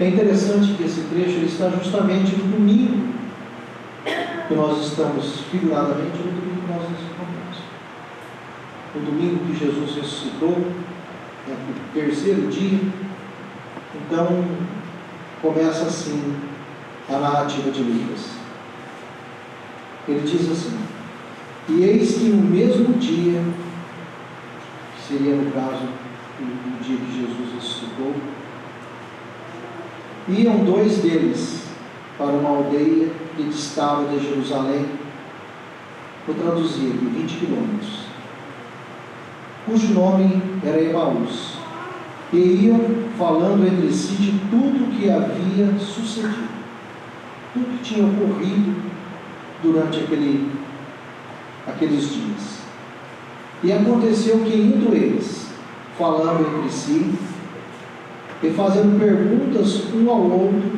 É interessante que esse trecho ele está justamente no domingo que nós estamos, figuradamente, no domingo que nós nos encontramos. No domingo que Jesus ressuscitou, no terceiro dia. Então, começa assim a narrativa de Lucas. Ele diz assim: e eis que no mesmo dia, que seria no caso o dia que Jesus ressuscitou, iam dois deles para uma aldeia que distava de Jerusalém, vou traduzir aqui, 20 quilômetros, cujo nome era Emaús, e iam falando entre si de tudo o que havia sucedido, tudo que tinha ocorrido durante aqueles dias. E aconteceu que, indo eles, falando entre si, e fazendo perguntas um ao outro,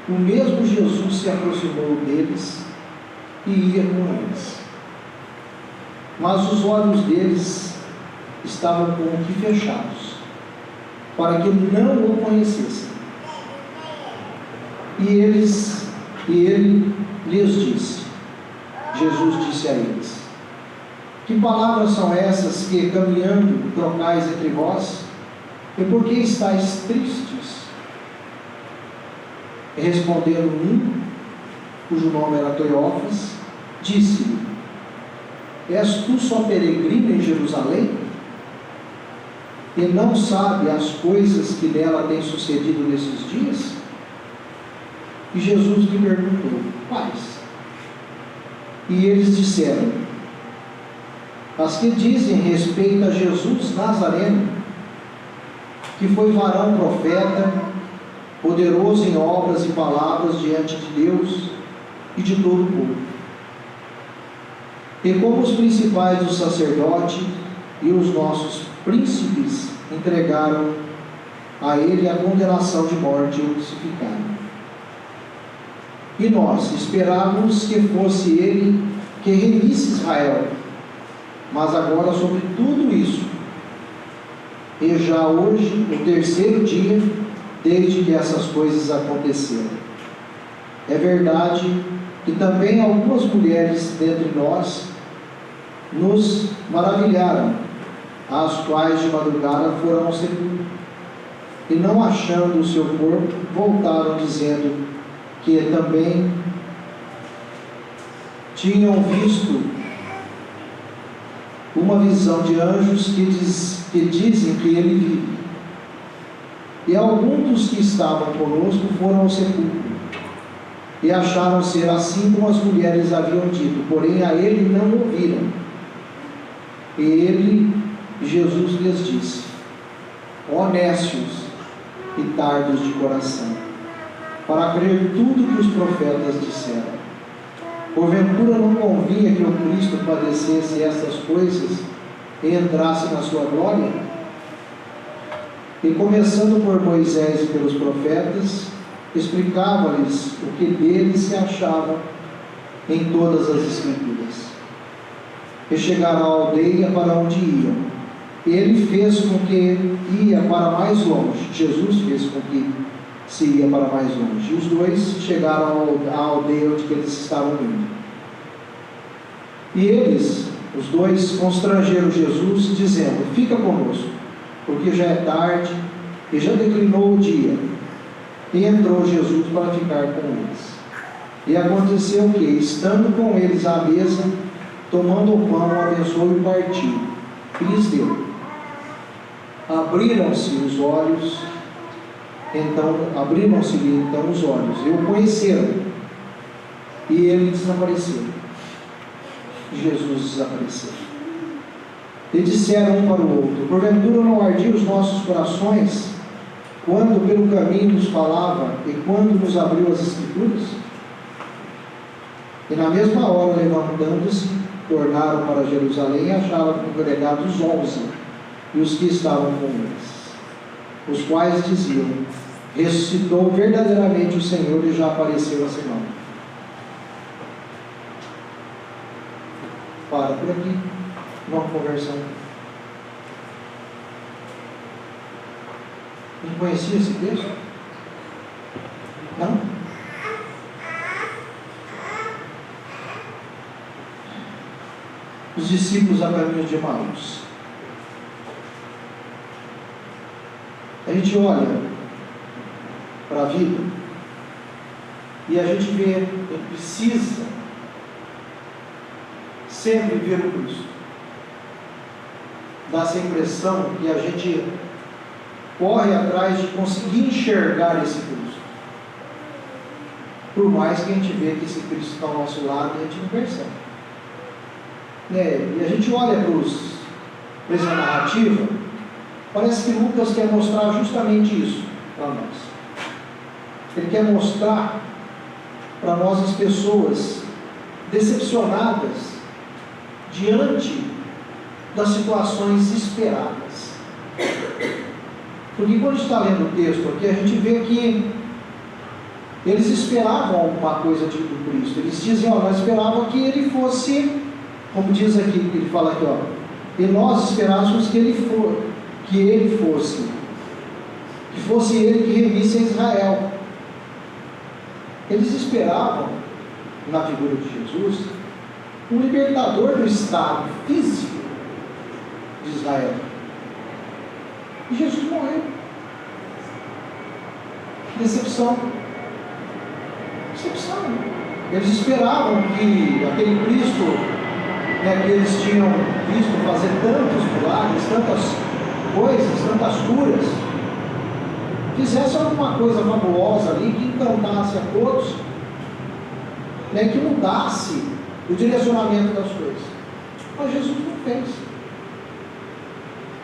o mesmo Jesus se aproximou deles e ia com eles. Mas os olhos deles estavam como que fechados, para que não o conhecessem. E ele lhes disse, Jesus disse a eles: que palavras são essas que, caminhando, trocais entre vós? E por que estáis tristes? E respondendo um, cujo nome era Cleófas, disse-lhe: és tu só peregrino em Jerusalém? E não sabe as coisas que nela têm sucedido nesses dias? E Jesus lhe perguntou: quais? E eles disseram: as que dizem respeito a Jesus Nazareno, que foi varão profeta, poderoso em obras e palavras diante de Deus e de todo o povo. E como os principais do sacerdote e os nossos príncipes entregaram a ele a condenação de morte e o crucificaram. E nós esperávamos que fosse ele que remisse Israel, mas agora sobre tudo isso, e já hoje, o terceiro dia, desde que essas coisas aconteceram. É verdade que também algumas mulheres dentre nós nos maravilharam, as quais de madrugada foram ao sepulcro, e não achando o seu corpo, voltaram dizendo que também tinham visto uma visão de anjos que dizem que ele vive. E alguns dos que estavam conosco foram ao sepulcro, e acharam ser assim como as mulheres haviam dito, porém a ele não ouviram. E ele, Jesus, lhes disse: ó nécios e tardos de coração, para crer tudo que os profetas disseram. Porventura não convinha que o Cristo padecesse estas coisas e entrasse na sua glória? E começando por Moisés e pelos profetas, explicava-lhes o que dele se achava em todas as Escrituras. E chegaram à aldeia para onde iam. Ele fez com que ia para mais longe. Jesus fez com que se ia para mais longe. E os dois chegaram à aldeia onde eles estavam indo. E eles, os dois, constrangeram Jesus, dizendo: fica conosco, porque já é tarde e já declinou o dia. E entrou Jesus para ficar com eles. E aconteceu que, estando com eles à mesa, tomando o pão, abençoou e partiu, e lhes deu. Abriram-se-lhe os olhos, então os olhos, e o conheceram, e ele desapareceu. Jesus desapareceu. E disseram um para o outro: porventura não ardiam os nossos corações, quando pelo caminho nos falava, e quando nos abriu as Escrituras? E na mesma hora, levantando-se, tornaram para Jerusalém e acharam congregados 11, e os que estavam com eles, os quais diziam: ressuscitou verdadeiramente o Senhor e já apareceu a Simão. Para por aqui, vamos conversando. Não conhecia esse texto? Não? Os discípulos a caminho de Emaús. A gente olha para a vida e a gente vê, a gente precisa sempre ver o Cristo. Dá essa impressão que a gente corre atrás de conseguir enxergar esse Cristo. Por mais que a gente vê que esse Cristo está ao nosso lado, a gente não percebe. E a gente olha para essa narrativa, parece que Lucas quer mostrar justamente isso para nós. Ele quer mostrar para nós as pessoas decepcionadas diante das situações esperadas. Porque quando a gente está lendo o texto aqui, a gente vê que eles esperavam alguma coisa do Cristo. Eles diziam, nós esperávamos que ele fosse, como diz aqui, ele fala aqui, e nós esperávamos que ele fosse ele que remisse a Israel. Eles esperavam, na figura de Jesus, um libertador do estado físico de Israel. E Jesus morreu. Decepção. Eles esperavam que aquele Cristo, que eles tinham visto fazer tantos milagres, tantas coisas, tantas curas, fizesse alguma coisa fabulosa ali, que encantasse a todos, que mudasse o direcionamento das coisas. Mas Jesus não fez.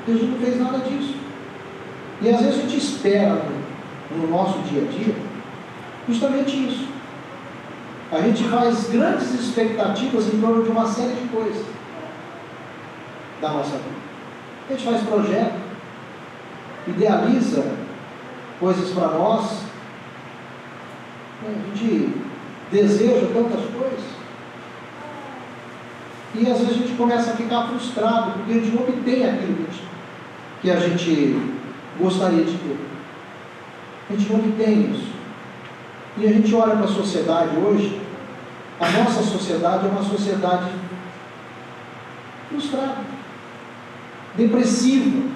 Jesus não fez nada disso. E às vezes a gente espera no nosso dia a dia justamente isso. A gente faz grandes expectativas em torno de uma série de coisas da nossa vida. A gente faz projeto, idealiza coisas para nós, a gente deseja tantas coisas, e às vezes a gente começa a ficar frustrado porque a gente não obtém aquilo que a gente gostaria de ter. A gente não obtém isso. E a gente olha para a sociedade hoje, a nossa sociedade é uma sociedade frustrada, depressiva,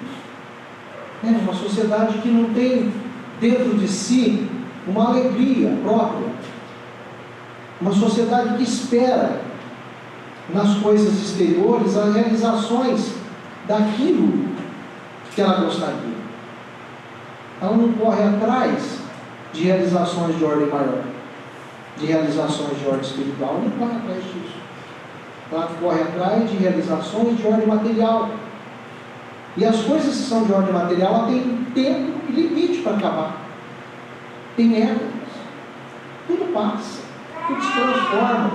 uma sociedade que não tem dentro de si uma alegria própria, uma sociedade que espera nas coisas exteriores as realizações daquilo que ela gostaria. Ela não corre atrás de realizações de ordem maior, de realizações de ordem espiritual, ela não corre atrás disso. Ela corre atrás de realizações de ordem material. E as coisas que são de ordem material, ela tem tempo e limite para acabar. Tem épocas. Tudo passa, tudo se transforma.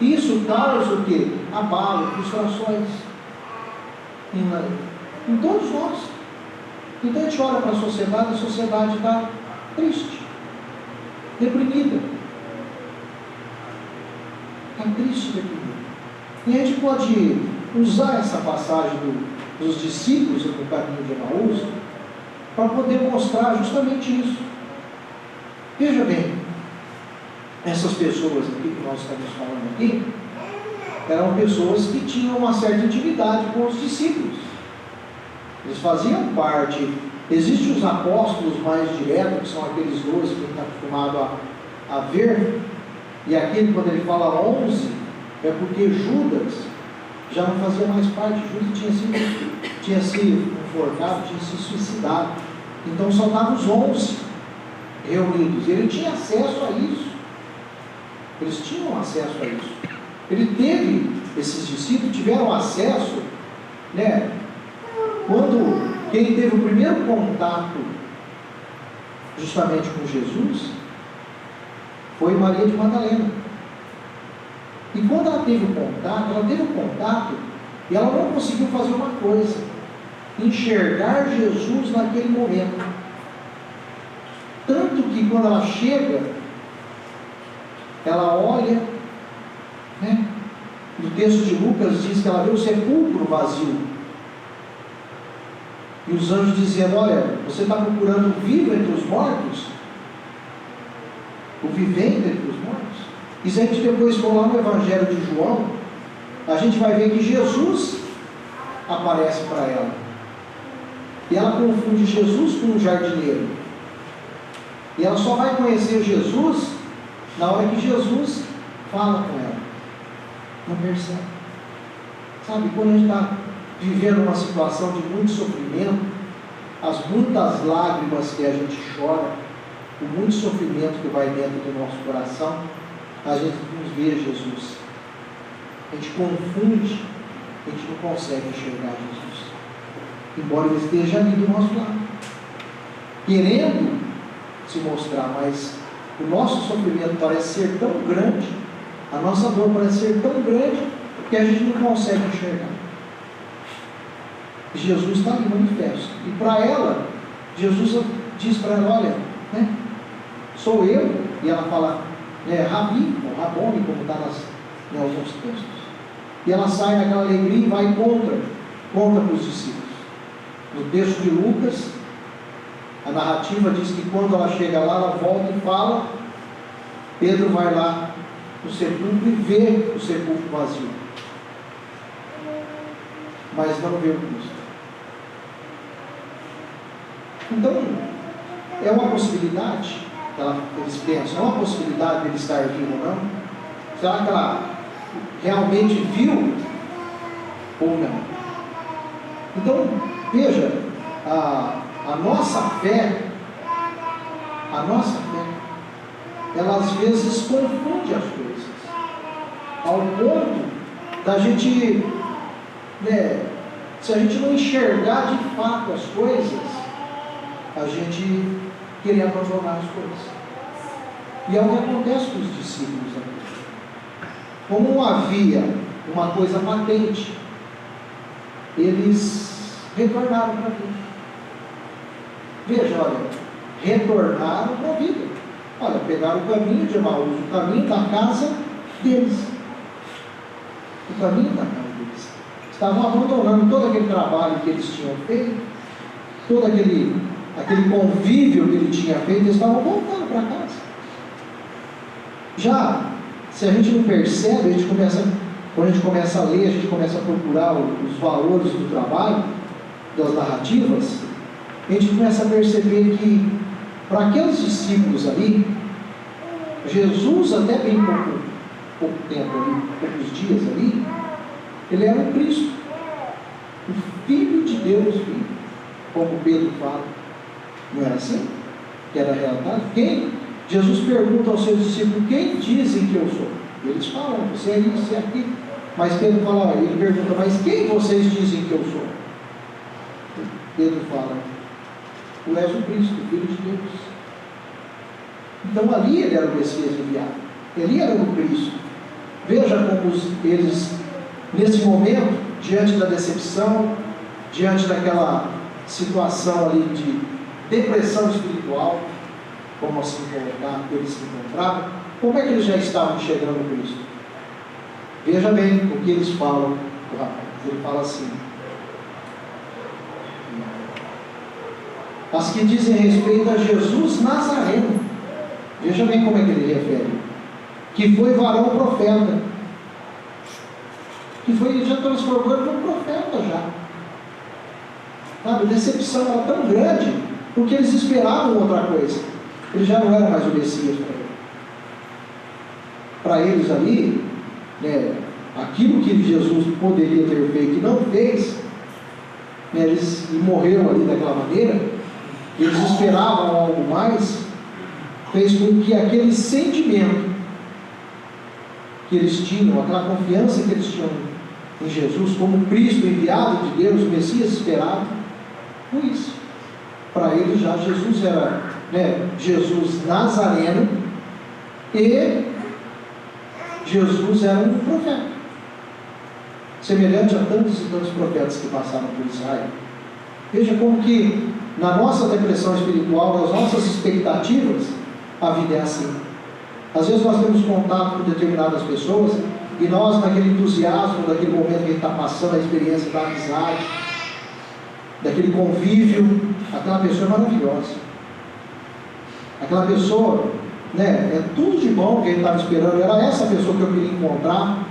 Isso causa o quê? Abalo, frustrações em todos nós. Então a gente olha para a sociedade está triste, deprimida. Está triste, deprimida. E a gente pode usar essa passagem dos discípulos no caminho de Emaús para poder mostrar justamente isso. Veja bem, essas pessoas aqui que nós estamos falando aqui eram pessoas que tinham uma certa intimidade com os discípulos. Eles faziam parte. Existem os apóstolos mais diretos, que são aqueles 12 que a gente está acostumado a ver, e aquele, quando ele fala 11, é porque Judas já não fazia mais parte. Judas tinha sido enforcado, tinha se suicidado. Então só estavam os 11 reunidos. Ele tinha acesso a isso. Eles tinham acesso a isso. Esses discípulos tiveram acesso, quando quem teve o primeiro contato justamente com Jesus foi Maria de Madalena. E quando ela teve o contato e ela não conseguiu fazer uma coisa: enxergar Jesus naquele momento. Tanto que quando ela chega, ela olha, no texto de Lucas diz que ela vê o sepulcro vazio. E os anjos dizendo: olha, você está procurando o vivo entre os mortos? O vivente entre os mortos? E se a gente depois for lá no Evangelho de João, a gente vai ver que Jesus aparece para ela. E ela confunde Jesus com um jardineiro. E ela só vai conhecer Jesus na hora que Jesus fala com ela. Não percebe? Sabe, quando a gente está vivendo uma situação de muito sofrimento, as muitas lágrimas que a gente chora, o muito sofrimento que vai dentro do nosso coração, a gente não vê Jesus. A gente confunde, a gente não consegue enxergar Jesus. Embora ele esteja ali do nosso lado, querendo se mostrar, mas o nosso sofrimento parece ser tão grande, a nossa dor parece ser tão grande, que a gente não consegue enxergar. Jesus está ali manifesto. E para ela, Jesus diz para ela: olha, né, sou eu. E ela fala, Rabi, ou Rabone, como está em alguns textos. E ela sai naquela alegria e vai contra para os discípulos. No texto de Lucas, a narrativa diz que quando ela chega lá, ela volta e fala. Pedro vai lá no sepulcro e vê o sepulcro vazio, mas não vê o Cristo. Então, é uma possibilidade, eles pensam, é uma possibilidade de ele estar vivo ou não? Será que ela realmente viu ou não? Então, veja, a nossa fé, ela às vezes confunde as coisas, ao ponto da gente, se a gente não enxergar de fato as coisas, a gente querer abandonar as coisas. E é o que acontece com os discípulos aqui. Como não havia uma coisa patente, eles retornaram para a vida. Veja, olha, retornaram para a vida. Olha, pegaram o caminho de Emaús, o caminho da casa deles. O caminho da casa deles. Estavam abandonando todo aquele trabalho que eles tinham feito, todo aquele convívio que ele tinha feito, eles estavam voltando para casa. Já, se a gente não percebe, quando a gente começa a ler, a gente começa a procurar os valores do trabalho, das narrativas, a gente começa a perceber que, para aqueles discípulos ali, Jesus, até bem pouco tempo ali, poucos dias ali, ele era o Cristo, o Filho de Deus vivo, como Pedro fala. Não era assim? Que era a realidade? Jesus pergunta aos seus discípulos: quem dizem que eu sou? Eles falam: você é isso, você é aquilo. Mas Pedro fala, ele pergunta: mas quem vocês dizem que eu sou? Pedro fala: tu és o Cristo, o Filho de Deus. Então ali ele era o Messias enviado, ele era o Cristo. Veja como eles, nesse momento, diante da decepção, diante daquela situação ali de depressão espiritual, como assim colocar, eles se encontravam, como é que eles já estavam enxergando o Cristo? Veja bem o que eles falam, o rapaz. Ele fala assim: as que dizem respeito a Jesus Nazareno. Veja bem como é que ele refere: que foi varão profeta, que foi já transformando num profeta já. Sabe, a decepção era tão grande, porque eles esperavam outra coisa. Ele já não era mais o Messias para eles. Para eles ali, aquilo que Jesus poderia ter feito e não fez, eles morreram ali daquela maneira, eles esperavam algo mais, fez com que aquele sentimento que eles tinham, aquela confiança que eles tinham em Jesus como Cristo enviado de Deus, o Messias esperado, foi isso. Para eles já Jesus era Jesus Nazareno e Jesus era um profeta, semelhante a tantos e tantos profetas que passaram por Israel. Veja como que na nossa depressão espiritual, nas nossas expectativas, a vida é assim. Às vezes nós temos contato com determinadas pessoas e nós, naquele entusiasmo, naquele momento que a gente está passando, a experiência da amizade, daquele convívio. Aquela pessoa é maravilhosa. Aquela pessoa, né, é tudo de bom que ele estava esperando. Era essa pessoa que eu queria encontrar.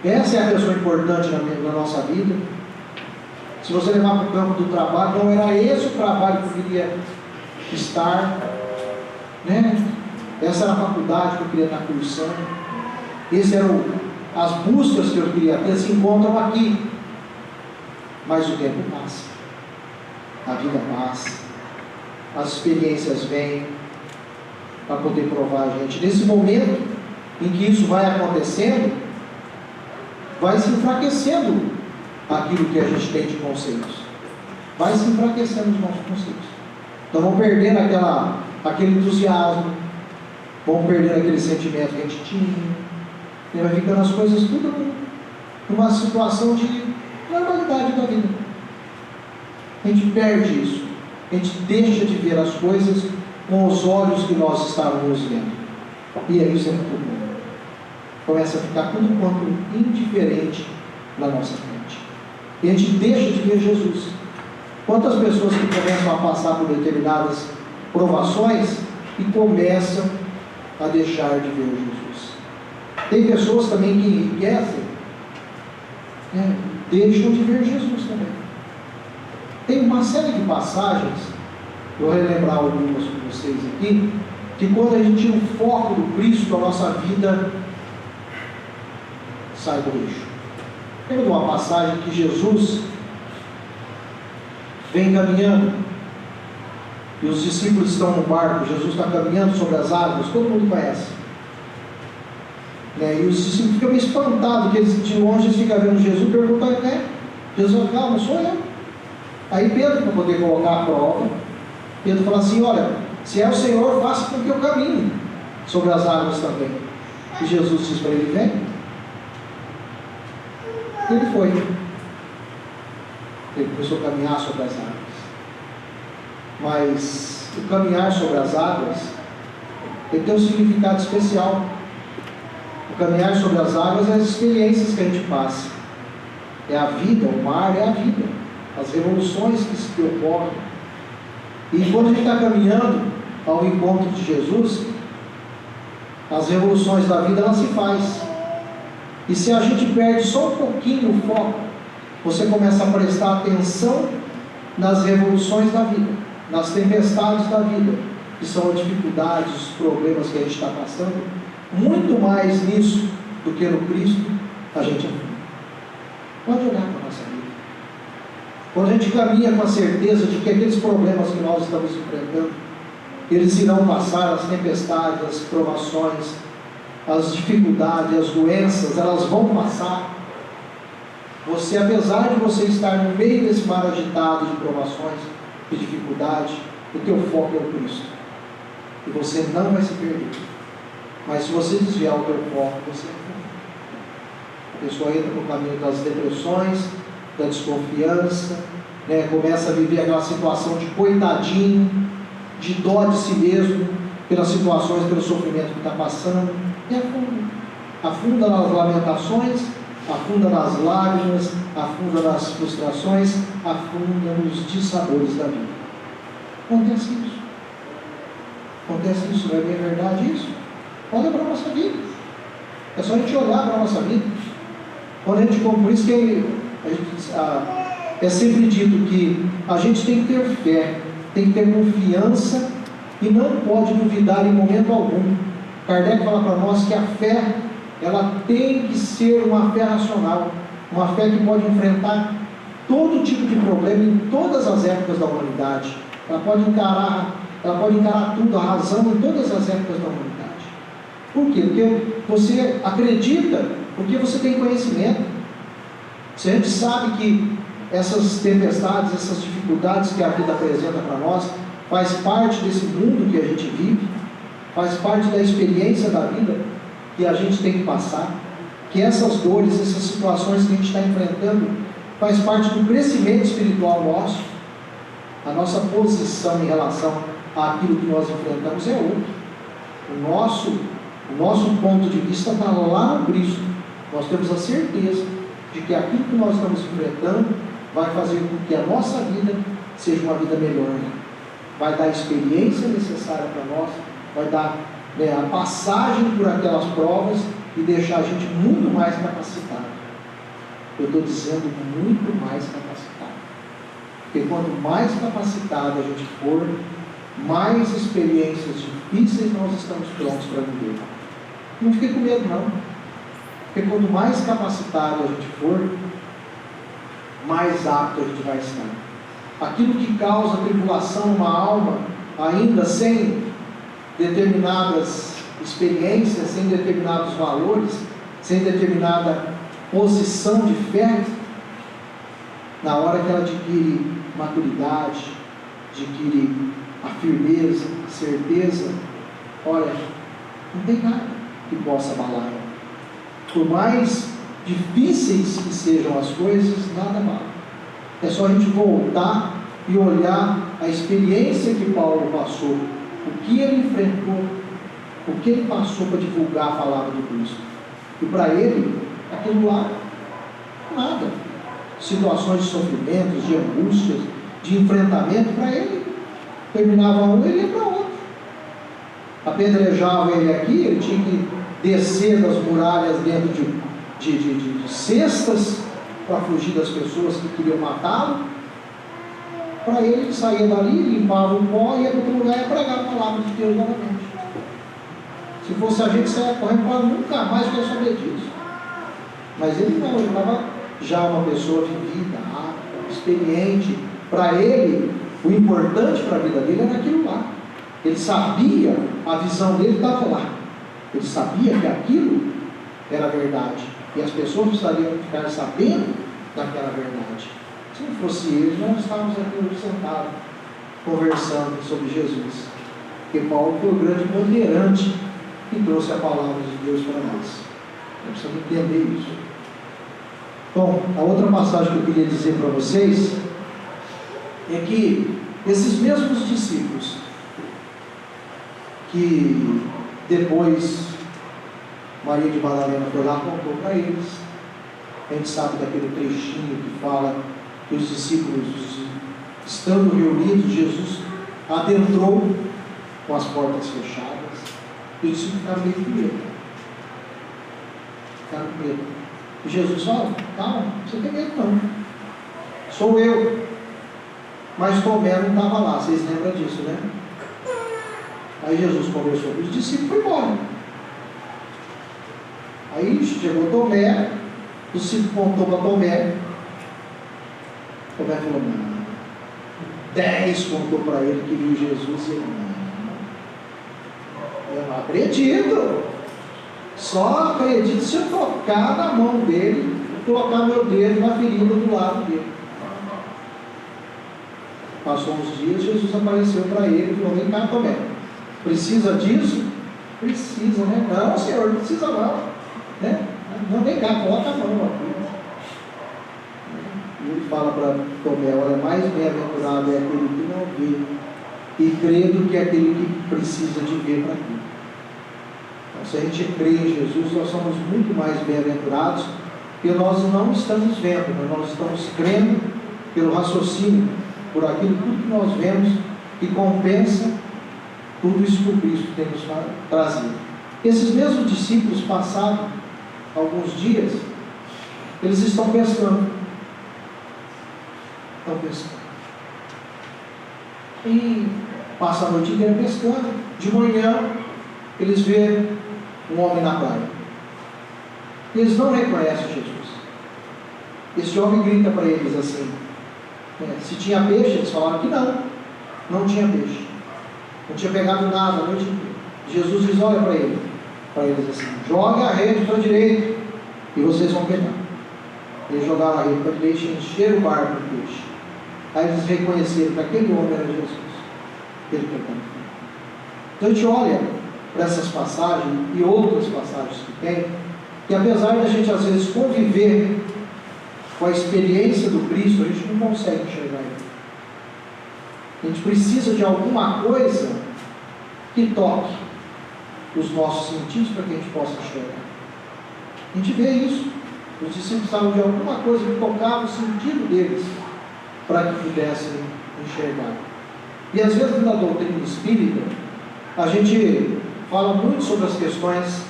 Essa é a pessoa importante na nossa vida. Se você levar para o campo do trabalho, não era esse o trabalho que eu queria estar, né? Essa era a faculdade que eu queria estar cursando. Essas eram as buscas que eu queria ter, se encontram aqui. Mas o tempo passa, a vida passa, as experiências vêm para poder provar a gente. Nesse momento em que isso vai acontecendo, vai se enfraquecendo aquilo que a gente tem de conceitos. Vai se enfraquecendo os nossos conceitos. Então vão perdendo aquele entusiasmo, vão perdendo aquele sentimento que a gente tinha, e vai ficando as coisas tudo numa situação de normalidade da vida. A gente perde isso. A gente deixa de ver as coisas com os olhos que nós estávamos vendo. E aí isso é muito bom. Começa a ficar tudo quanto indiferente na nossa frente. E a gente deixa de ver Jesus. Quantas pessoas que começam a passar por determinadas provações e começam a deixar de ver Jesus. Tem pessoas também que enriquecem, né, deixam de ver Jesus também. Tem uma série de passagens, vou relembrar algumas com vocês aqui, que quando a gente tira o foco do Cristo, a nossa vida sai do eixo. Lembra de uma passagem que Jesus vem caminhando e os discípulos estão no barco, Jesus está caminhando sobre as águas, todo mundo conhece, né? E os discípulos ficam meio espantados, que eles de longe eles ficam vendo Jesus, perguntando, né? Jesus fala, não sou eu. Aí Pedro, para poder colocar a prova, Pedro fala assim, olha, se é o Senhor, faça com que eu caminhe sobre as águas também. E Jesus diz para ele, vem. Ele foi. Ele começou a caminhar sobre as águas. Mas o caminhar sobre as águas, ele tem um significado especial. O caminhar sobre as águas é as experiências que a gente passa. É a vida, o mar é a vida. As revoluções que ocorrem. E quando a gente está caminhando ao encontro de Jesus, as revoluções da vida elas se faz. E se a gente perde só um pouquinho o foco, você começa a prestar atenção nas revoluções da vida, nas tempestades da vida, que são as dificuldades, os problemas que a gente está passando, muito mais nisso do que no Cristo, a gente afunda. Pode olhar para a nossa vida. Quando a gente caminha com a certeza de que aqueles problemas que nós estamos enfrentando, eles irão passar, as tempestades, as provações, as dificuldades, as doenças, elas vão passar. Você, apesar de você estar no meio desse mar agitado de provações, de dificuldade, o teu foco é o Cristo. E você não vai se perder. Mas se você desviar o teu foco, você a pessoa entra no caminho das depressões, da desconfiança, né? Começa a viver aquela situação de coitadinho, de dó de si mesmo, pelas situações, pelo sofrimento que está passando, e afunda nas lamentações, afunda nas lágrimas, afunda nas frustrações, afunda nos dissabores da vida. Acontece isso, não é bem verdade isso? Olha para a nossa vida, é só a gente olhar para a nossa vida. Quando a gente, por isso que é sempre dito que a gente tem que ter fé, tem que ter confiança e não pode duvidar em momento algum. Kardec fala para nós que a fé, ela tem que ser uma fé racional, uma fé que pode enfrentar todo tipo de problema em todas as épocas da humanidade. Ela pode encarar tudo, a razão em todas as épocas da humanidade. Por quê? Porque você acredita, porque você tem conhecimento. Se a gente sabe que essas tempestades, essas dificuldades que a vida apresenta para nós, faz parte desse mundo que a gente vive, faz parte da experiência da vida que a gente tem que passar, que essas dores, essas situações que a gente está enfrentando, faz parte do crescimento espiritual nosso. A nossa posição em relação àquilo que nós enfrentamos é outro. O nosso ponto de vista está lá no Cristo. Nós temos a certeza de que aquilo que nós estamos enfrentando vai fazer com que a nossa vida seja uma vida melhor, vai dar a experiência necessária para nós, vai dar a passagem por aquelas provas e deixar a gente muito mais capacitado. Eu estou dizendo muito mais capacitado, porque quanto mais capacitado a gente for, mais experiências difíceis nós estamos prontos para viver. Não fique com medo não, porque quanto mais capacitado a gente for, mais apto a gente vai estar. Aquilo que causa tribulação numa alma, ainda sem determinadas experiências, sem determinados valores, sem determinada posição de fé, na hora que ela adquire maturidade, adquire a firmeza, a certeza, olha, não tem nada que possa abalar ela. Por mais difíceis que sejam as coisas, nada abala. É só a gente voltar e olhar a experiência que Paulo passou, o que ele enfrentou, o que ele passou para divulgar a palavra de Cristo. E para ele, aquilo lá, nada. Situações de sofrimentos, de angústias, de enfrentamento, para ele, terminava um, ele ia para outro. Apedrejava ele aqui, ele tinha que descer das muralhas dentro de cestas, para fugir das pessoas que queriam matá-lo. Para ele saía dali, limpava o pó, ia para outro lugar e pregava a palavra de Deus novamente. Se fosse a gente, saia correndo para nunca mais quer saber disso. Mas ele não, ele estava já uma pessoa vivida, apta, experiente. Para ele, o importante para a vida dele era aquilo lá. Ele sabia, a visão dele estava lá. Ele sabia que aquilo era verdade. E as pessoas precisariam ficar sabendo daquela verdade. Se não fosse ele, nós estávamos aqui hoje sentados, conversando sobre Jesus. Porque Paulo foi o grande bandeirante que trouxe a palavra de Deus para nós. Nós precisamos entender isso. Bom, a outra passagem que eu queria dizer para vocês é que esses mesmos discípulos que depois Maria de Madalena foi lá e contou para eles. A gente sabe daquele trechinho que fala que os discípulos, estando reunidos, Jesus adentrou com as portas fechadas e os discípulos ficaram meio com medo. Ficaram com medo. E Jesus fala: calma, você tem medo não. Sou eu. Mas Tomé não estava lá, vocês lembram disso, né? Aí Jesus conversou com os discípulos e foi embora. Aí chegou Tomé, o discípulo contou para Tomé. Tomé falou: não. 10 contou para ele que viu Jesus e ele: não, eu não acredito. Só acredito se eu tocar na mão dele, colocar meu dedo na ferida do lado dele. Passou uns dias, Jesus apareceu para ele e falou: vem cá, Tomé, precisa disso? Precisa, né? Não, Senhor, não precisa não. Né? Não, vem cá, coloca a mão aqui. E ele fala para Tomé: olha, mais bem-aventurado é aquele que não vê e crê do que aquele que precisa de ver para crer. Então, se a gente crê em Jesus, nós somos muito mais bem-aventurados, porque nós não estamos vendo, mas nós estamos crendo pelo raciocínio, por aquilo tudo que nós vemos, que compensa tudo isso que o Cristo tem nos trazido. Esses mesmos discípulos passaram alguns dias, eles estão pescando. E passa a noite inteira pescando. De manhã, eles vêem um homem na praia. Eles não reconhecem Jesus. Esse homem grita para eles assim: se tinha peixe, eles falaram que não tinha peixe. Não tinha pegado nada a noite inteira. Jesus diz: olha para eles assim: joga a rede para a direita e vocês vão pegar. Eles jogaram a rede para a direita e encheram o barco de peixe. Aí eles reconheceram que aquele homem era Jesus. Ele pegou. Então a gente olha para essas passagens e outras passagens que tem, que apesar da gente às vezes conviver com a experiência do Cristo, a gente não consegue enxergar ele. A gente precisa de alguma coisa que toque os nossos sentidos para que a gente possa enxergar. A gente vê isso. Os discípulos precisavam de alguma coisa que tocava o sentido deles para que pudessem enxergar. E às vezes na doutrina espírita, a gente fala muito sobre as questões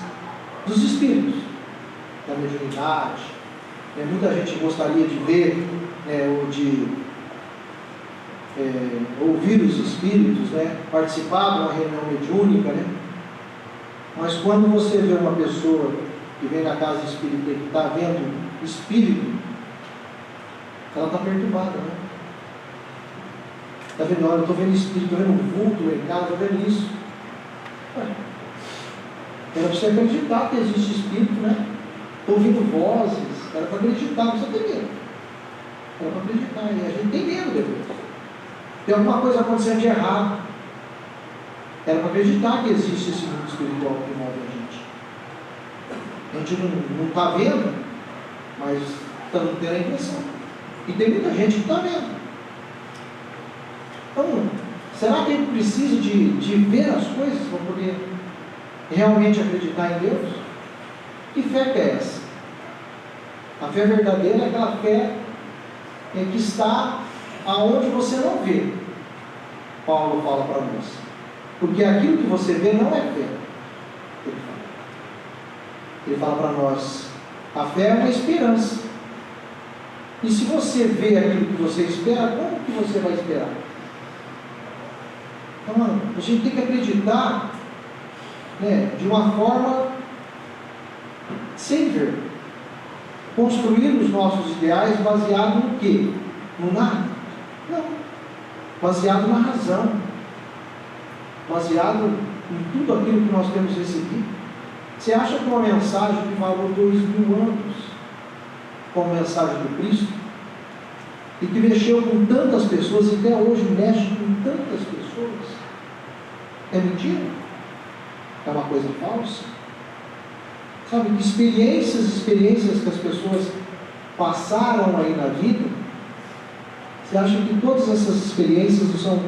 dos espíritos, da mediunidade. Muita gente gostaria de ver, ou de ouvir os espíritos, participar de uma reunião mediúnica, Mas quando você vê uma pessoa que vem na casa espírita e que está vendo espírito, ela está perturbada, Está vendo? Olha, eu estou vendo espírito, estou vendo vulto lá em casa, estou vendo isso. Era para você acreditar que existe espírito, Estou ouvindo vozes, era para acreditar, não precisa ter medo. Era para acreditar, e a gente tem medo depois. Tem alguma coisa acontecendo de errado. Era para acreditar que existe esse mundo espiritual que move a gente. A gente não está vendo, mas está tendo a impressão. E tem muita gente que está vendo. Então, será que a gente precisa de ver as coisas para poder realmente acreditar em Deus? Que fé que é essa? A fé verdadeira é aquela fé que está aonde você não vê. Paulo fala para nós. Porque aquilo que você vê não é fé. Ele fala para nós, a fé é uma esperança. E se você vê aquilo que você espera, como que você vai esperar? Então, a gente tem que acreditar de uma forma sem ver. Construir os nossos ideais baseado no quê? No nada? Não. Baseado na razão. Baseado em tudo aquilo que nós temos recebido. Você acha que uma mensagem que falou 2000 anos, como a mensagem do Cristo, e que mexeu com tantas pessoas, e até hoje mexe com tantas pessoas, é mentira? É uma coisa falsa? Sabe, que experiências que as pessoas passaram aí na vida, você acha que todas essas experiências são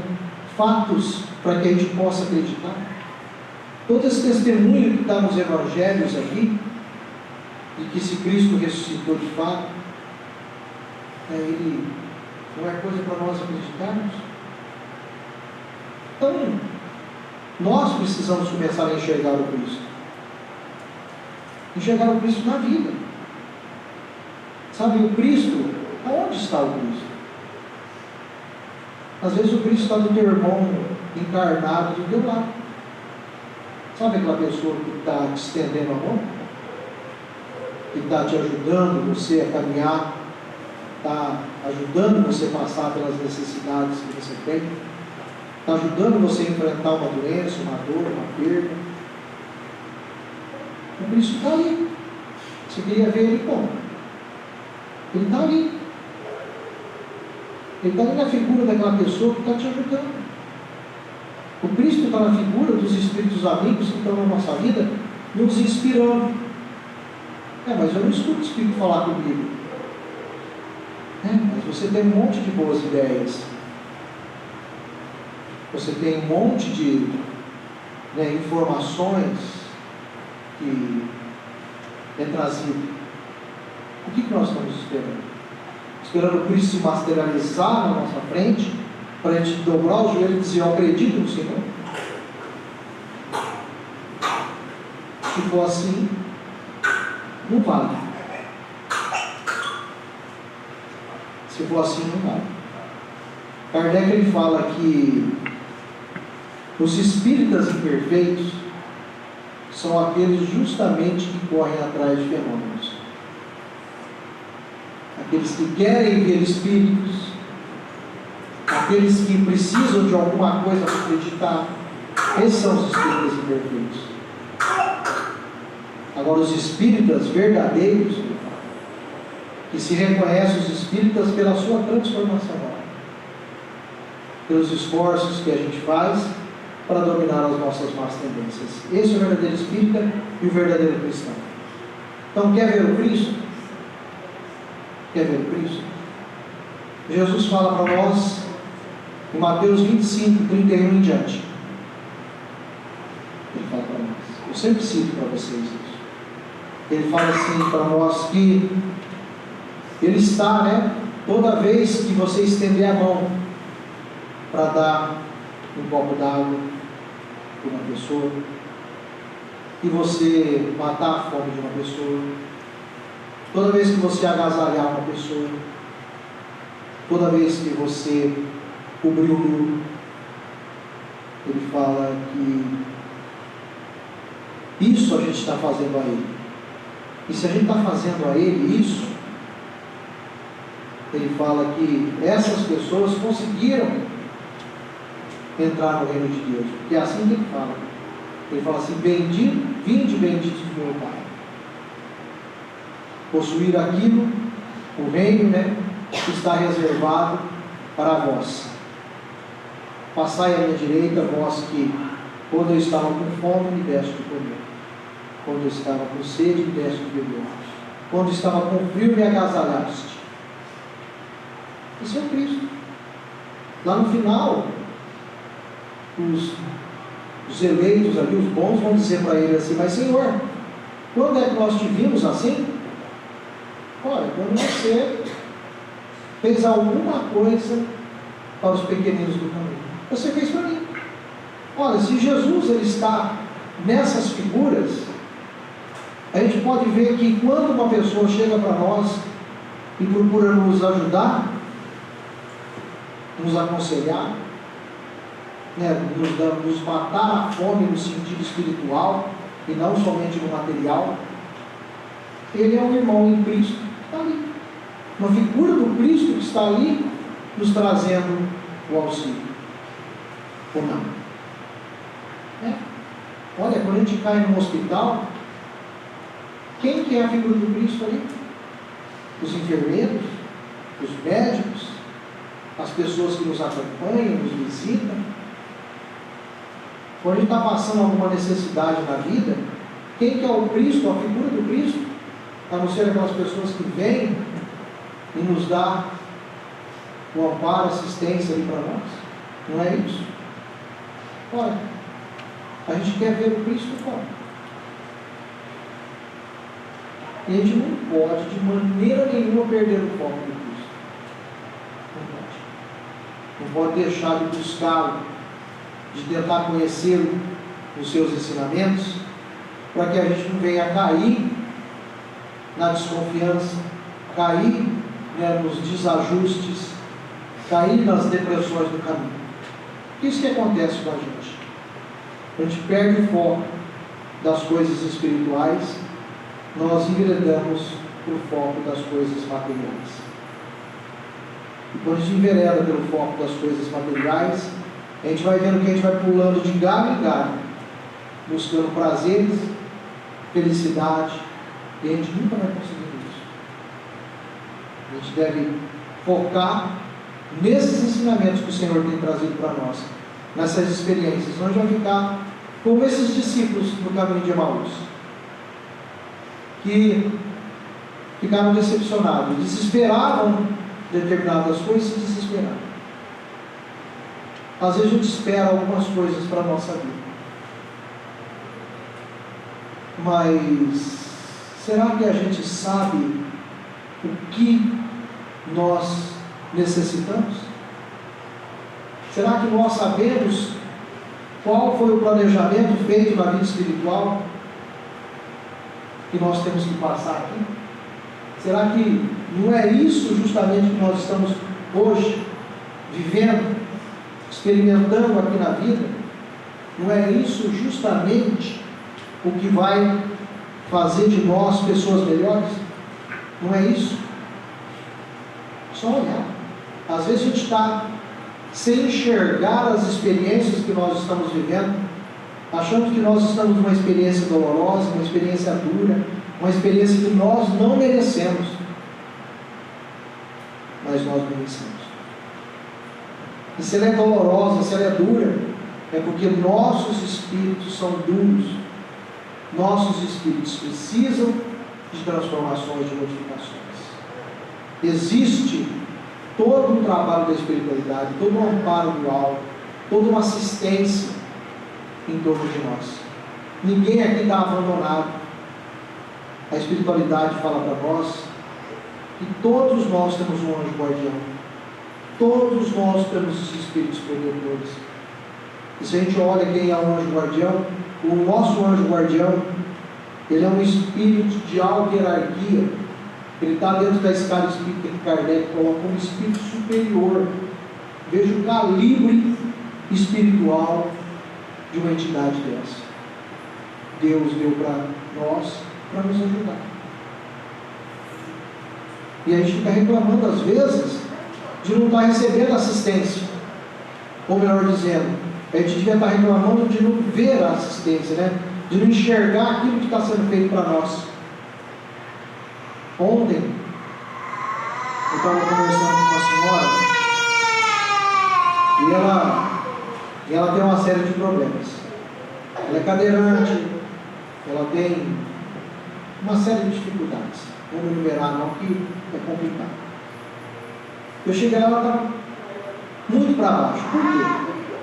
fatos para que a gente possa acreditar? Todo esse testemunho que está nos evangelhos aqui, de que se Cristo ressuscitou de fato, ele não é coisa para nós acreditarmos? Então, nós precisamos começar a enxergar o Cristo. Enxergar o Cristo na vida. Sabe, o Cristo, aonde está o Cristo? Às vezes o Cristo está no teu irmão encarnado do teu lado. Sabe aquela pessoa que está te estendendo a mão? Que está te ajudando você a caminhar, está ajudando você a passar pelas necessidades que você tem, está ajudando você a enfrentar uma doença, uma dor, uma perda. O Cristo está ali. Você queria ver ele como? Ele está ali. Ele está ali na figura daquela pessoa que está te ajudando. O Cristo está na figura dos espíritos amigos que estão na nossa vida, nos inspirando. Mas eu não escuto o Espírito falar comigo. Mas você tem um monte de boas ideias. Você tem um monte de informações que é trazido. O que nós estamos esperando? Esperando o Cristo se materializar na nossa frente, para a gente dobrar o joelho e dizer, eu acredito no Senhor? Se for assim, não vale. Se for assim, não vale. Kardec ele fala que os espíritas imperfeitos são aqueles justamente que correm atrás de fenômenos. Aqueles que querem ver espíritos, aqueles que precisam de alguma coisa para acreditar. Esses são os espíritas imperfeitos. Agora, os espíritas verdadeiros, que se reconhecem os espíritas pela sua transformação, pelos esforços que a gente faz para dominar as nossas más tendências. Esse é o verdadeiro espírita e o verdadeiro cristão. Então, quer ver o Cristo? Quer ver o Cristo? Jesus fala para nós em Mateus 25, 31 em diante. Ele fala para nós. Eu sempre cito para vocês isso. Ele fala assim para nós que Ele está, toda vez que você estender a mão para dar um copo d'água para uma pessoa, que você matar a fome de uma pessoa, toda vez que você agasalhar uma pessoa, toda vez que você cobrir o nu, ele fala que isso a gente está fazendo a ele. E se a gente está fazendo a ele isso, ele fala que essas pessoas conseguiram entrar no reino de Deus, porque é assim que ele fala. Ele fala assim: bendito, vinde benditos do meu Pai. Possuir aquilo, o reino, que está reservado para vós. Passai à minha direita, vós que, quando eu estava com fome, me deste de comer. Quando eu estava com sede, me deste de beber. Quando estava com frio, me agasalhaste. Esse é o Cristo. Lá no final, os eleitos ali, os bons, vão dizer para ele assim: mas Senhor, quando é que nós te vimos assim? Olha, quando você fez alguma coisa para os pequeninos do caminho, você fez para mim. Olha, se Jesus ele está nessas figuras, a gente pode ver que quando uma pessoa chega para nós e procura nos ajudar, nos aconselhar, nos matar a fome no sentido espiritual e não somente no material, ele é um irmão em Cristo, está ali, uma figura do Cristo que está ali nos trazendo o auxílio, ou não? Olha, quando a gente cai no hospital, quem que é a figura do Cristo ali? Os enfermeiros, os médicos, as pessoas que nos acompanham, nos visitam. Quando a gente está passando alguma necessidade na vida, quem que é o Cristo, a figura do Cristo? A não ser aquelas pessoas que vêm e nos dá o amparo, assistência ali para nós. Não é isso? Olha, a gente quer ver o Cristo como? E a gente não pode de maneira nenhuma perder o foco do Cristo. Não pode deixar de buscá-lo, de tentar conhecê-lo nos seus ensinamentos, para que a gente não venha cair na desconfiança, cair nos desajustes, cair nas depressões do caminho. Isso que acontece com a gente. A gente perde o foco das coisas espirituais, nós enveredamos para o foco das coisas materiais. E quando a gente envereda pelo foco das coisas materiais, a gente vai vendo que a gente vai pulando de galho em galho, buscando prazeres, felicidade, e a gente nunca vai conseguir isso. A gente deve focar nesses ensinamentos que o Senhor tem trazido para nós, nessas experiências. Senão a gente vai ficar como esses discípulos no caminho de Emaús, que ficaram decepcionados, desesperavam determinadas coisas e se desesperaram. Às vezes a gente espera algumas coisas para a nossa vida, mas será que a gente sabe o que nós necessitamos? Será que nós sabemos qual foi o planejamento feito na vida espiritual que nós temos que passar aqui? Será que não é isso justamente que nós estamos hoje vivendo, experimentando aqui na vida? Não é isso justamente o que vai fazer de nós pessoas melhores? Não é isso? Só olhar. Às vezes a gente está sem enxergar as experiências que nós estamos vivendo, achando que nós estamos numa experiência dolorosa, uma experiência dura, uma experiência que nós não merecemos, mas nós merecemos. E se ela é dolorosa, se ela é dura, é porque nossos espíritos são duros, nossos espíritos precisam de transformações, de modificações. Existe todo um trabalho da espiritualidade, todo um amparo do alto, toda uma assistência em torno de nós. Ninguém aqui está abandonado. A espiritualidade fala para nós que todos nós temos um anjo guardião. Todos nós temos os espíritos protetores. E se a gente olha quem é o anjo guardião, o nosso anjo guardião, ele é um espírito de alta hierarquia. Ele está dentro da escala espírita que Kardec coloca como espírito superior. Veja o calibre espiritual de uma entidade dessa. Deus deu para nós, para nos ajudar. E a gente fica reclamando às vezes de não estar recebendo assistência. Ou melhor dizendo, a gente devia estar reclamando de não ver a assistência, né? De não enxergar aquilo que está sendo feito para nós. Ontem, eu estava conversando com uma senhora e ela tem uma série de problemas. Ela é cadeirante, ela tem uma série de dificuldades. Vamos enumerar não, que é complicado. Eu cheguei lá, ela estava muito para baixo. Por quê?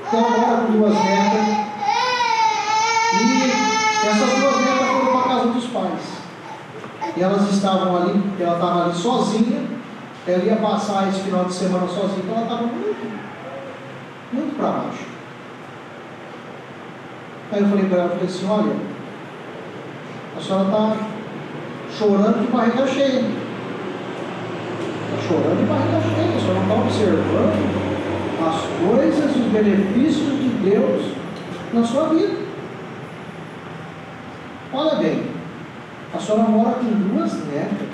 Porque ela mora com 2 netas e essas 2 netas foram para a casa dos pais. E elas estavam ali, ela estava ali sozinha, ela ia passar esse final de semana sozinha, então ela estava muito para baixo. Aí eu falei para ela, falei assim, olha, a senhora está chorando de barriga cheia. Está chorando de barriga cheia, a senhora não está observando as coisas, os benefícios de Deus na sua vida. Olha bem, a senhora mora com 2 netas.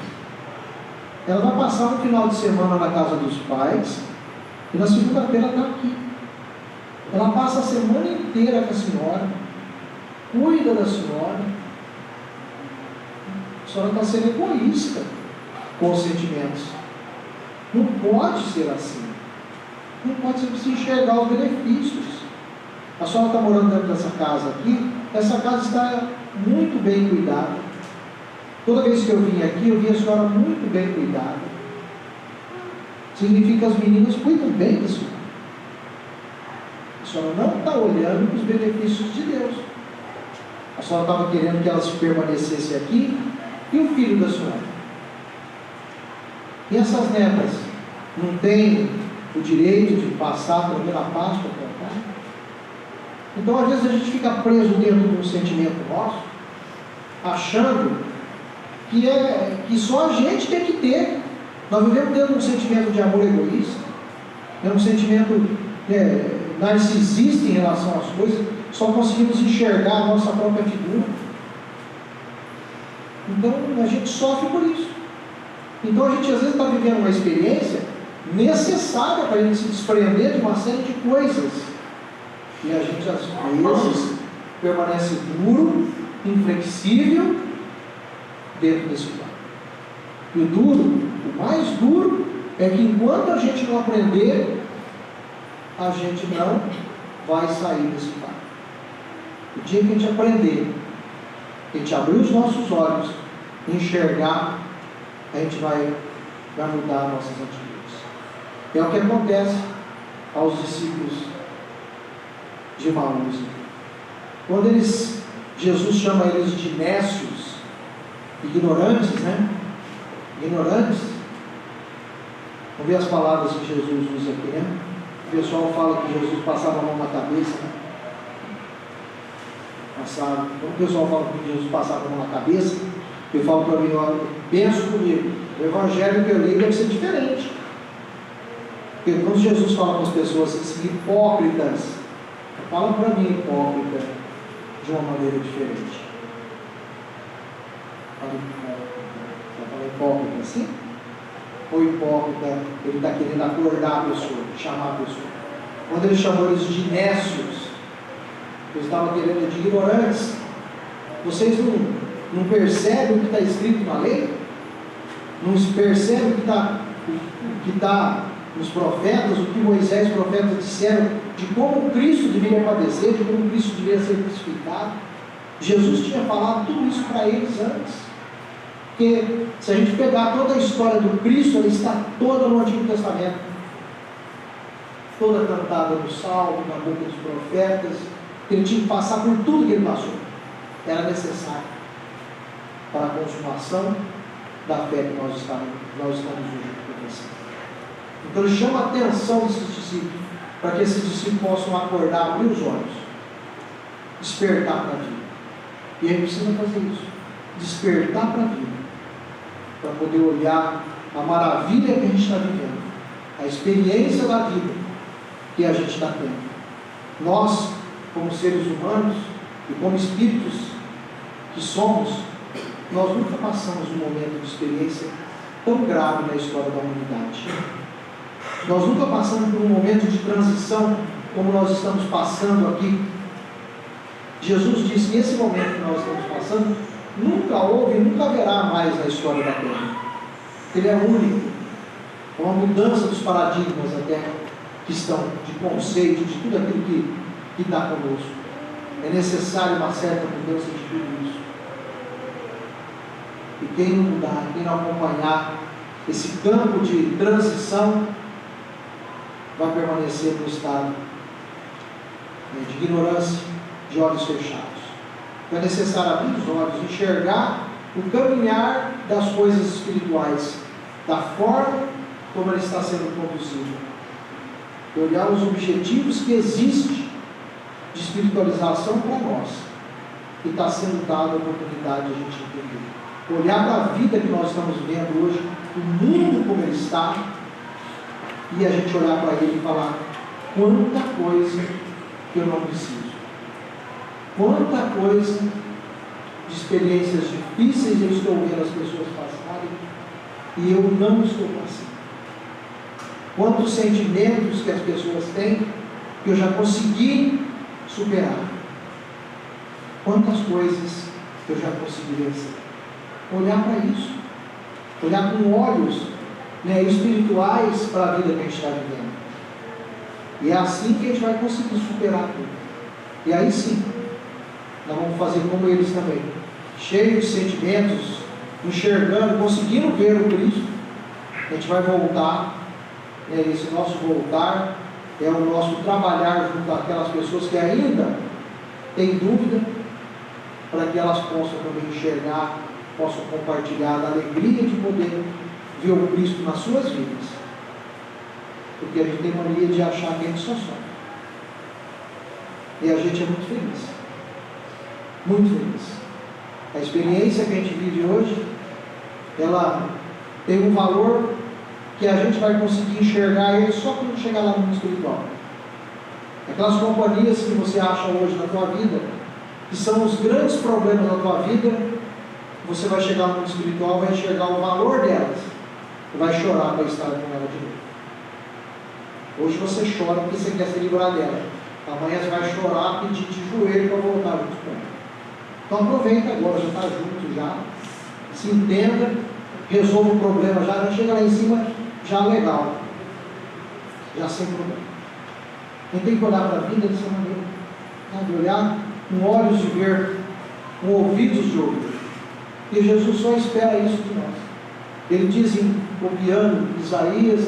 Ela vai passar um final de semana na casa dos pais e na segunda-feira está aqui. Ela passa a semana inteira com a senhora, cuida da senhora. A senhora está sendo egoísta com os sentimentos. Não pode ser assim. Não pode ser, precisa enxergar os benefícios. A senhora está morando dentro dessa casa aqui, essa casa está muito bem cuidada. Toda vez que eu vim aqui, eu vi a senhora muito bem cuidada. Significa que as meninas cuidam bem da senhora. A senhora não está olhando para os benefícios de Deus. A senhora estava querendo que elas permanecessem aqui e o filho da senhora. E essas netas não têm o direito de passar pela primeira Páscoa para cá? Então, às vezes, a gente fica preso dentro de um sentimento nosso, achando que só a gente tem que ter. Nós vivemos dentro de um sentimento de amor egoísta, um sentimento narcisista em relação às coisas, só conseguimos enxergar a nossa própria figura. Então a gente sofre por isso. Então a gente às vezes está vivendo uma experiência necessária para a gente se desprender de uma série de coisas, e a gente às vezes permanece duro, inflexível dentro desse quadro. E o mais duro é que enquanto a gente não aprender, a gente não vai sair desse quadro. O dia que a gente aprender, a gente abrir os nossos olhos, enxergar, a gente vai mudar nossas atitudes. É o que acontece aos discípulos de Emaús. Quando Jesus chama eles de nécios, ignorantes, né? Ignorantes. Vamos ver as palavras que Jesus usa aqui, né? O pessoal fala que Jesus passava a mão na cabeça, né? Quando o pessoal fala que Jesus passava a mão na cabeça, eu falo para mim, olha, penso comigo, o evangelho que eu li deve ser diferente. Porque quando Jesus fala com as pessoas assim, hipócritas, fala para mim hipócrita de uma maneira diferente. Fala hipócrita assim? Ou hipócrita, ele está querendo acordar a pessoa, chamar a pessoa. Quando ele chamou eles de nécios, eles estavam querendo de ignorantes. Vocês não percebem o que está escrito na lei? Não percebem o que está nos profetas, o que Moisés e os profetas disseram de como Cristo deveria padecer, de como Cristo deveria ser crucificado? Jesus tinha falado tudo isso para eles antes. Porque se a gente pegar toda a história do Cristo, ela está toda no Antigo Testamento, toda cantada no Salmo, na boca dos profetas. Ele tinha que passar por tudo que ele passou. Era necessário para a consumação da fé que nós estamos hoje conversando. Então ele chama a atenção desses discípulos, para que esses discípulos possam acordar, abrir os olhos, despertar para a vida. E a gente precisa fazer isso, despertar para a vida, para poder olhar a maravilha que a gente está vivendo, a experiência da vida que a gente está tendo. Nós, como seres humanos e como espíritos que somos, nós nunca passamos um momento de experiência tão grave na história da humanidade. Nós nunca passamos por um momento de transição como nós estamos passando aqui. Jesus disse que esse momento que nós estamos passando nunca houve e nunca haverá mais na história da Terra. Ele é único. É uma mudança dos paradigmas até que estão, de conceito, de tudo aquilo que está conosco. É necessário uma certa mudança de tudo isso. E quem não mudar, quem não acompanhar esse campo de transição, vai permanecer no estado de ignorância, de olhos fechados. Então é necessário abrir os olhos, enxergar o caminhar das coisas espirituais, da forma como ele está sendo conduzido, e olhar os objetivos que existem de espiritualização para nós, e está sendo dada a oportunidade de a gente entender. Olhar para a vida que nós estamos vivendo hoje, o mundo como ele está, e a gente olhar para ele e falar: quanta coisa que eu não preciso, quanta coisa de experiências difíceis eu estou vendo as pessoas passarem e eu não estou passando, quantos sentimentos que as pessoas têm que eu já consegui superar, quantas coisas que eu já consegui vencer. Olhar para isso, olhar com olhos espirituais para a vida que a gente está vivendo, e é assim que a gente vai conseguir superar tudo. E aí sim, nós vamos fazer como eles também, cheios de sentimentos, enxergando, conseguindo ver o Cristo. A gente vai voltar, esse nosso voltar é o nosso trabalhar junto àquelas pessoas que ainda têm dúvida, para que elas possam também enxergar, possam compartilhar da alegria de poder ver o Cristo nas suas vidas. Porque a gente tem mania de achar que a gente só sofre, e a gente é muito feliz, muito feliz. A experiência que a gente vive hoje, ela tem um valor que a gente vai conseguir enxergar ele só quando chegar lá no mundo espiritual. Aquelas companhias que você acha hoje na tua vida, que são os grandes problemas da tua vida, você vai chegar no mundo espiritual, vai enxergar o valor delas, e vai chorar para estar com ela de novo. Hoje você chora porque você quer se livrar dela, amanhã você vai chorar, pedir de joelho para voltar junto com ela. Então aproveita agora, já está junto, já se entenda, resolva o problema, já chega lá em cima, já legal, já sem problema. A gente tem que olhar para a vida dessa maneira, sabe? Olhar com olhos de ver, com ouvidos de ouvir. E Jesus só espera isso de nós. Ele diz, copiando Isaías,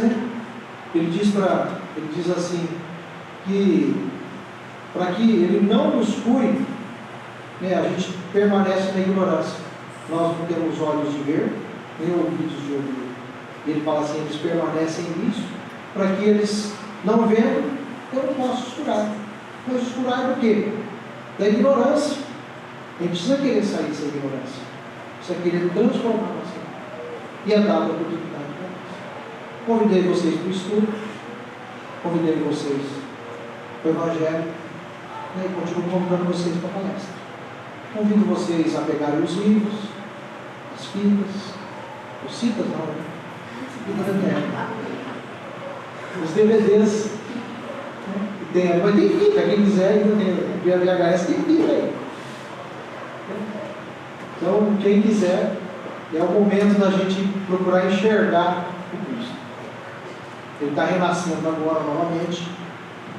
ele diz assim, que para que ele não nos cure, a gente permanece na ignorância. Nós não temos olhos de ver, nem ouvidos de ouvir. Ele fala assim, eles permanecem nisso, para que eles, não vendo, eu não posso os curar. Mas os curar do quê? Da ignorância. A gente precisa querer sair dessa ignorância, precisa querer transformar a nossa vida, e é dada a oportunidade para nós. Convidei vocês para o estudo, convidei vocês para o Evangelho, e continuo convidando vocês para a palestra. Convido vocês a pegarem os livros, as fitas, os citas não, os DVDs, mas tem fita, quem quiser, via VHS tem fita aí. Então, quem quiser, é o momento da gente procurar enxergar o Cristo. Ele está renascendo agora novamente,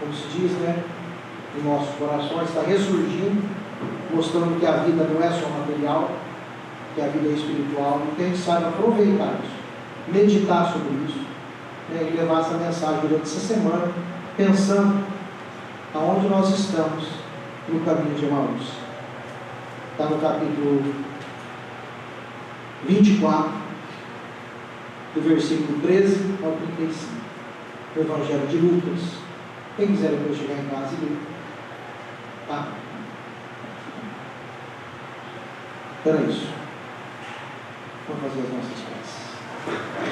como se diz, em nossos corações, está ressurgindo, mostrando que a vida não é só material, que a vida é espiritual, e que a gente sabe aproveitar isso, meditar sobre isso, e levar essa mensagem durante essa semana, pensando aonde nós estamos no caminho de Emaús. Está no capítulo 24, do versículo 13 ao 35. O Evangelho de Lucas. Quem quiser depois chegar em casa e ler. Tá? Era isso. Vamos fazer as nossas coisas.